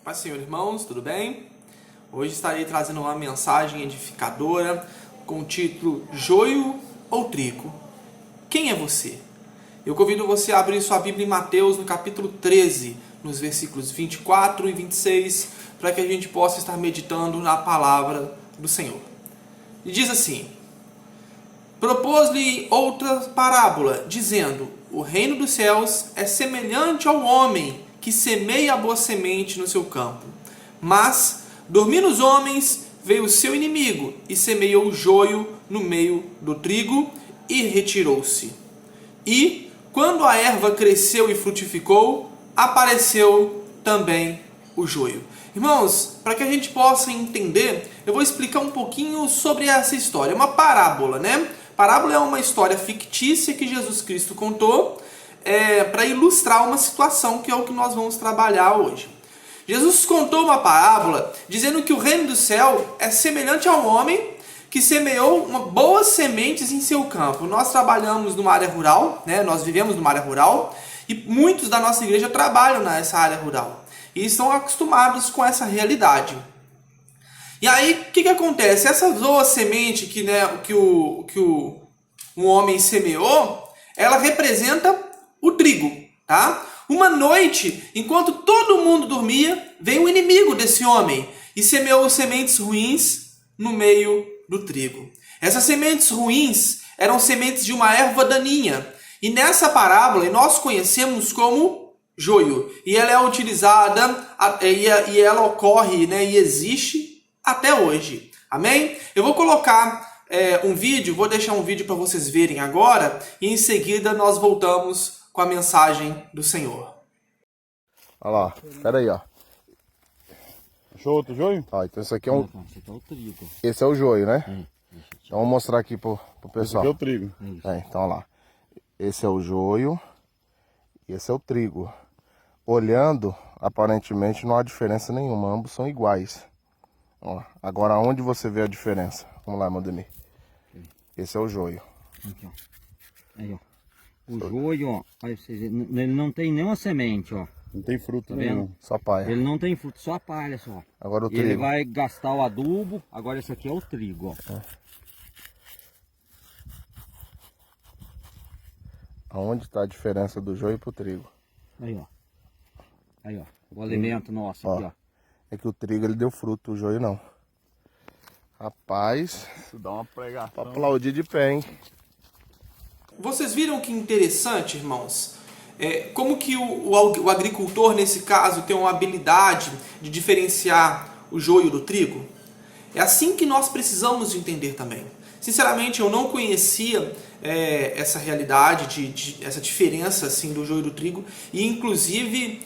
Paz, Senhor, irmãos, tudo bem? Hoje estarei trazendo uma mensagem edificadora com o título Joio ou Trigo? Quem é você? Eu convido você a abrir sua Bíblia em Mateus, no capítulo 13, nos versículos 24 e 26, para que a gente possa estar meditando na palavra do Senhor. E diz assim: propôs-lhe outra parábola, dizendo: o reino dos céus é semelhante ao homem que semeia a boa semente no seu campo. Mas, dormindo os homens, veio o seu inimigo e semeou o joio no meio do trigo e retirou-se. E, quando a erva cresceu e frutificou, apareceu também o joio. Irmãos, para que a gente possa entender, eu vou explicar um pouquinho sobre essa história. É uma parábola, né? Parábola é uma história fictícia que Jesus Cristo contou para ilustrar uma situação que é o que nós vamos trabalhar hoje. Jesus contou uma parábola dizendo que o reino do céu é semelhante ao homem que semeou boas sementes em seu campo. Nós trabalhamos numa área rural, né? Nós vivemos numa área rural e muitos da nossa igreja trabalham nessa área rural e estão acostumados com essa realidade. E aí, o que acontece? Essa boa semente que um homem semeou, ela representa o trigo, tá? Uma noite, enquanto todo mundo dormia, veio um inimigo desse homem e semeou sementes ruins no meio do trigo. Essas sementes ruins eram sementes de uma erva daninha. E nessa parábola, nós conhecemos como joio. E ela é utilizada, e ela ocorre, né, e existe até hoje. Amém? Eu vou colocar vou deixar um vídeo para vocês verem agora, e em seguida nós voltamos com a mensagem do Senhor. Olha lá, pera aí, ó. Achou outro joio? Ó, então isso aqui é um... Esse aqui é o trigo. Esse é o joio, né? Então vou mostrar aqui pro Esse pessoal. aqui é o trigo. Então olha lá. Esse é o joio e esse é o trigo. Olhando, aparentemente não há diferença nenhuma, ambos são iguais. Ó, agora onde você vê a diferença? Vamos lá, Mandemir. Esse é o joio. Aqui, ó. Aí, ó. O joio, ó, olha, ele não tem nenhuma semente, ó. Não tem fruto Tá nenhum. vendo? Só palha. Ele não tem fruto, só a palha só. Agora o E ele trigo. vai gastar o adubo, agora esse aqui é o trigo, ó. Aonde está a diferença do joio pro trigo? Aí, ó. Aí, ó. O alimento nosso aqui, ó. É que o trigo ele deu fruto, o joio não. Rapaz, Isso dá uma pregação. pra aplaudir de pé, hein? Vocês viram que interessante, irmãos? Como que o agricultor, nesse caso, tem uma habilidade de diferenciar o joio do trigo? É assim que nós precisamos de entender também. Sinceramente, eu não conhecia essa realidade, essa diferença assim, do joio e do trigo, e inclusive,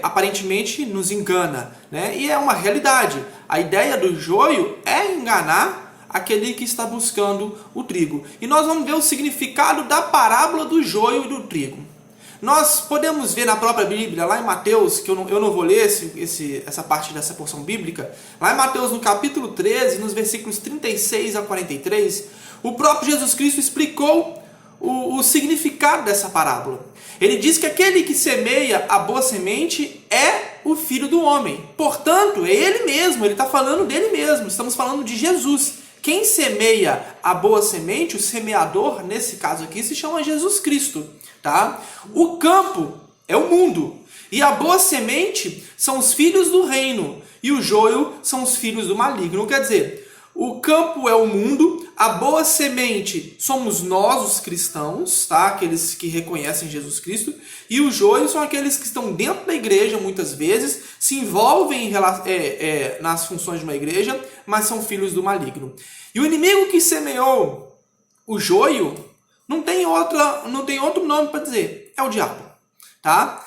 aparentemente, nos engana, né? E é uma realidade. A ideia do joio é enganar aquele que está buscando o trigo. E nós vamos ver o significado da parábola do joio e do trigo. Nós podemos ver na própria Bíblia, lá em Mateus, que eu não vou ler essa parte dessa porção bíblica, lá em Mateus no capítulo 13, nos versículos 36 a 43, o próprio Jesus Cristo explicou o significado dessa parábola. Ele diz que aquele que semeia a boa semente é o Filho do Homem. Portanto, é ele mesmo, ele está falando dele mesmo, estamos falando de Jesus. Quem semeia a boa semente, o semeador, nesse caso aqui, se chama Jesus Cristo, tá? O campo é o mundo, e a boa semente são os filhos do reino, e o joio são os filhos do maligno. Quer dizer, o campo é o mundo, a boa semente somos nós, os cristãos, tá? Aqueles que reconhecem Jesus Cristo, e o joio são aqueles que estão dentro da igreja, muitas vezes, se envolvem nas funções de uma igreja, mas são filhos do maligno. E o inimigo que semeou o joio não tem outro nome para dizer, é o diabo, tá?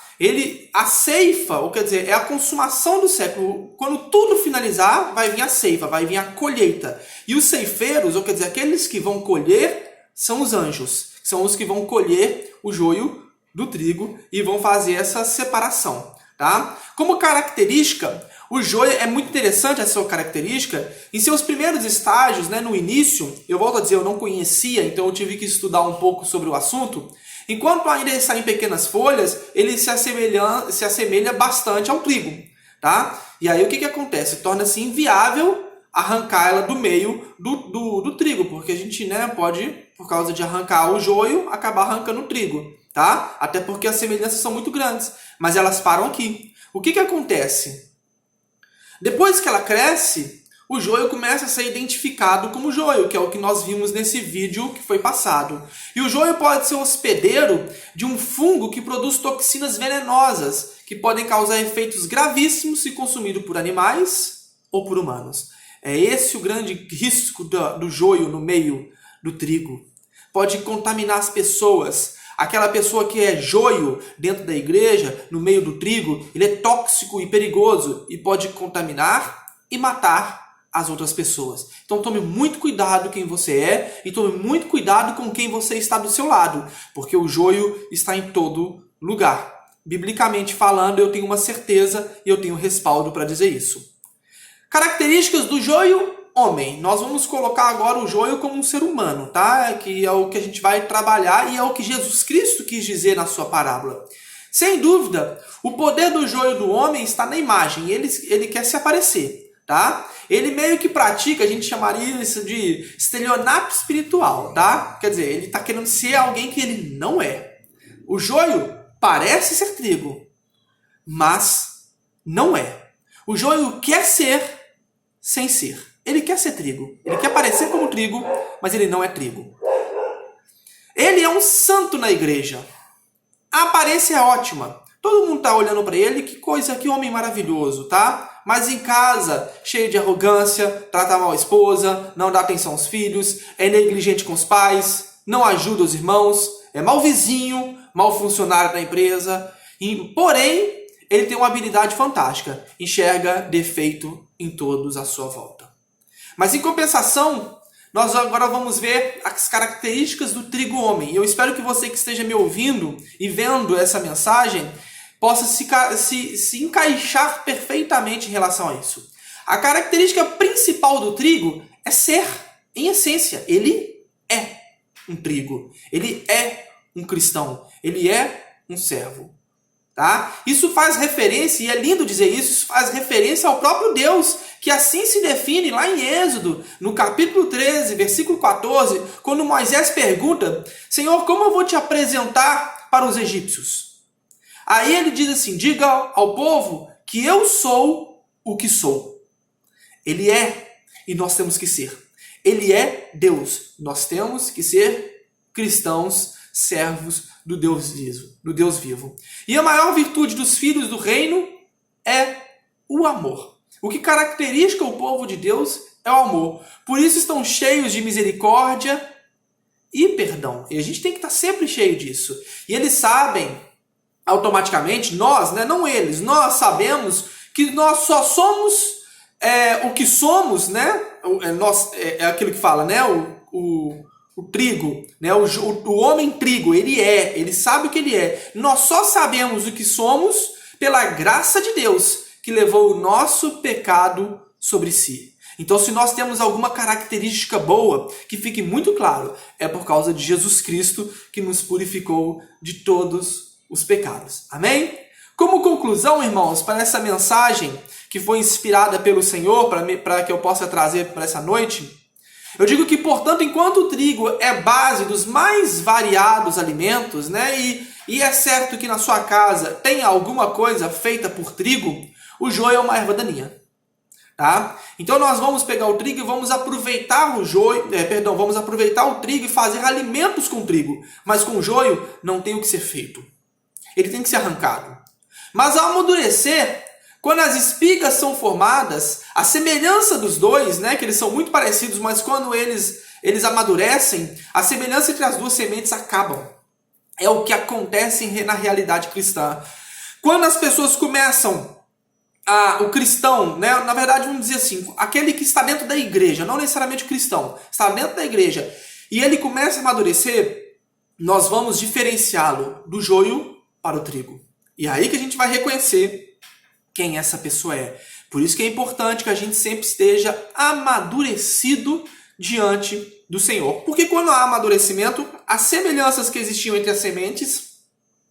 A ceifa, ou quer dizer, é a consumação do século. Quando tudo finalizar, vai vir a ceifa, vai vir a colheita. E os ceifeiros, ou quer dizer, aqueles que vão colher, são os anjos. São os que vão colher o joio do trigo e vão fazer essa separação, tá? Como característica, o joio é muito interessante, essa sua característica. Em seus primeiros estágios, né, no início, eu volto a dizer, eu não conhecia, então eu tive que estudar um pouco sobre o assunto. Enquanto ainda está em pequenas folhas, ele se assemelha bastante ao trigo. tá? E aí o que acontece? Torna-se inviável arrancar ela do meio do trigo, porque a gente, né, pode, por causa de arrancar o joio, acabar arrancando o trigo, tá? Até porque as semelhanças são muito grandes, mas elas param aqui. O que acontece? Depois que ela cresce, o joio começa a ser identificado como joio, que é o que nós vimos nesse vídeo que foi passado. E o joio pode ser hospedeiro de um fungo que produz toxinas venenosas, que podem causar efeitos gravíssimos se consumido por animais ou por humanos. É esse o grande risco do joio no meio do trigo. Pode contaminar as pessoas. Aquela pessoa que é joio dentro da igreja, no meio do trigo, ele é tóxico e perigoso e pode contaminar e matar as outras pessoas. Então tome muito cuidado quem você é e tome muito cuidado com quem você está do seu lado, porque o joio está em todo lugar. Biblicamente falando, eu tenho uma certeza e eu tenho respaldo para dizer isso. Características do joio homem. Nós vamos colocar agora o joio como um ser humano, tá? Que é o que a gente vai trabalhar e é o que Jesus Cristo quis dizer na sua parábola. Sem dúvida, o poder do joio do homem está na imagem. Ele quer se aparecer, tá? Ele meio que pratica, a gente chamaria isso de estelionato espiritual, tá? Quer dizer, ele está querendo ser alguém que ele não é. O joio parece ser trigo, mas não é. O joio quer ser sem ser. Ele quer ser trigo. Ele quer parecer como trigo, mas ele não é trigo. Ele é um santo na igreja. A aparência é ótima. Todo mundo está olhando para ele, que coisa, que homem maravilhoso, tá? Mas em casa, cheio de arrogância, trata mal a esposa, não dá atenção aos filhos, é negligente com os pais, não ajuda os irmãos, é mau vizinho, mau funcionário da empresa. Porém, ele tem uma habilidade fantástica. Enxerga defeito em todos à sua volta. Mas em compensação, nós agora vamos ver as características do trigo homem. E eu espero que você que esteja me ouvindo e vendo essa mensagem possa se encaixar perfeitamente em relação a isso. A característica principal do trigo é ser, em essência, ele é um trigo. Ele é um cristão. Ele é um servo. Tá? Isso faz referência, e é lindo dizer isso faz referência ao próprio Deus, que assim se define lá em Êxodo, no capítulo 13, versículo 14, quando Moisés pergunta: Senhor, como eu vou te apresentar para os egípcios? Aí ele diz assim: diga ao povo que eu sou o que sou. Ele é, e nós temos que ser. Ele é Deus, nós temos que ser cristãos, servos do Deus vivo. E a maior virtude dos filhos do reino é o amor. O que caracteriza o povo de Deus é o amor. Por isso estão cheios de misericórdia e perdão. E a gente tem que estar sempre cheio disso. E eles sabem, automaticamente, nós, né, não eles, nós sabemos que nós só somos o que somos, né? É aquilo que fala, né? O trigo, né? O homem trigo, ele sabe o que ele é. Nós só sabemos o que somos pela graça de Deus, que levou o nosso pecado sobre si. Então, se nós temos alguma característica boa, que fique muito claro, é por causa de Jesus Cristo, que nos purificou de todos os pecados. Amém? Como conclusão, irmãos, para essa mensagem que foi inspirada pelo Senhor, para que eu possa trazer para essa noite, eu digo que, portanto, enquanto o trigo é base dos mais variados alimentos, né, e é certo que na sua casa tem alguma coisa feita por trigo, o joio é uma erva daninha. Tá? Então nós vamos pegar o trigo e vamos aproveitar vamos aproveitar o trigo e fazer alimentos com trigo. Mas com o joio não tem o que ser feito. Ele tem que ser arrancado. Mas ao amadurecer, quando as espigas são formadas, a semelhança dos dois, né, que eles são muito parecidos, mas quando eles amadurecem, a semelhança entre as duas sementes acabam. É o que acontece na realidade cristã. Quando as pessoas começam, o cristão, né, na verdade vamos dizer assim, aquele que está dentro da igreja, não necessariamente o cristão, está dentro da igreja, e ele começa a amadurecer, nós vamos diferenciá-lo do joio para o trigo. E é aí que a gente vai reconhecer quem essa pessoa é. Por isso que é importante que a gente sempre esteja amadurecido diante do Senhor. Porque quando há amadurecimento, as semelhanças que existiam entre as sementes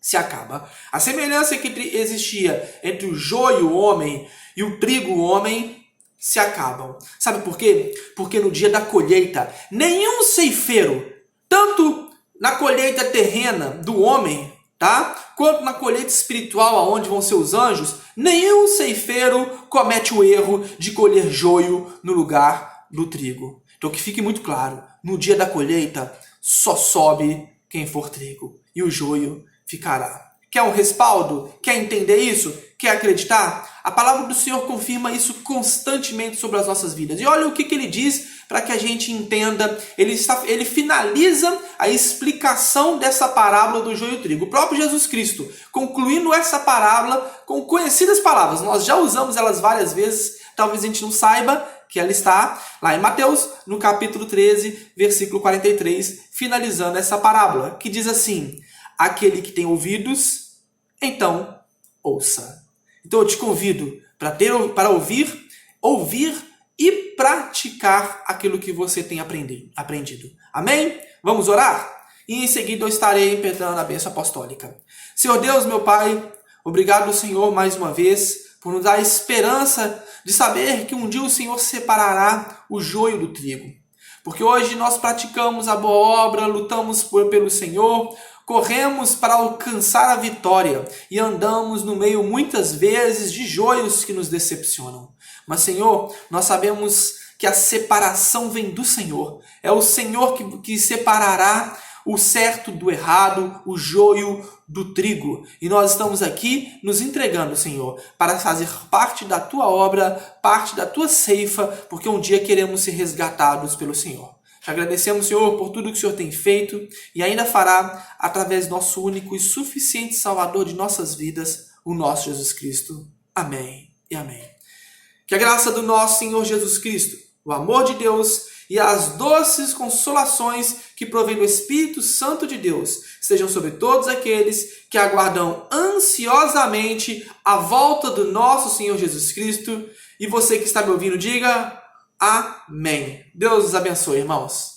se acaba. A semelhança que existia entre o joio, o homem, e o trigo, o homem, se acabam. Sabe por quê? Porque no dia da colheita, nenhum ceifeiro, tanto na colheita terrena do homem, tá? Quanto na colheita espiritual, aonde vão ser os anjos, nenhum ceifeiro comete o erro de colher joio no lugar do trigo. Então que fique muito claro, no dia da colheita só sobe quem for trigo e o joio ficará. Quer um respaldo? Quer entender isso? Quer acreditar? A palavra do Senhor confirma isso constantemente sobre as nossas vidas. E olha o que ele diz para que a gente entenda. Ele finaliza a explicação dessa parábola do joio e trigo. O próprio Jesus Cristo, concluindo essa parábola com conhecidas palavras. Nós já usamos elas várias vezes, talvez a gente não saiba que ela está lá em Mateus, no capítulo 13, versículo 43, finalizando essa parábola, que diz assim: aquele que tem ouvidos, então ouça. Então eu te convido para ouvir e praticar aquilo que você tem aprendido. Amém? Vamos orar? E em seguida eu estarei impetrando a bênção apostólica. Senhor Deus, meu Pai, obrigado, Senhor, mais uma vez, por nos dar a esperança de saber que um dia o Senhor separará o joio do trigo. Porque hoje nós praticamos a boa obra, lutamos pelo Senhor, corremos para alcançar a vitória e andamos no meio muitas vezes de joios que nos decepcionam. Mas, Senhor, nós sabemos que a separação vem do Senhor. É o Senhor que separará o certo do errado, o joio do trigo. E nós estamos aqui nos entregando, Senhor, para fazer parte da Tua obra, parte da Tua ceifa, porque um dia queremos ser resgatados pelo Senhor. Te agradecemos, Senhor, por tudo que o Senhor tem feito e ainda fará através do nosso único e suficiente Salvador de nossas vidas, o nosso Jesus Cristo. Amém e amém. Que a graça do nosso Senhor Jesus Cristo, o amor de Deus e as doces consolações que provém do Espírito Santo de Deus estejam sobre todos aqueles que aguardam ansiosamente a volta do nosso Senhor Jesus Cristo. E você que está me ouvindo, diga amém. Deus os abençoe, irmãos.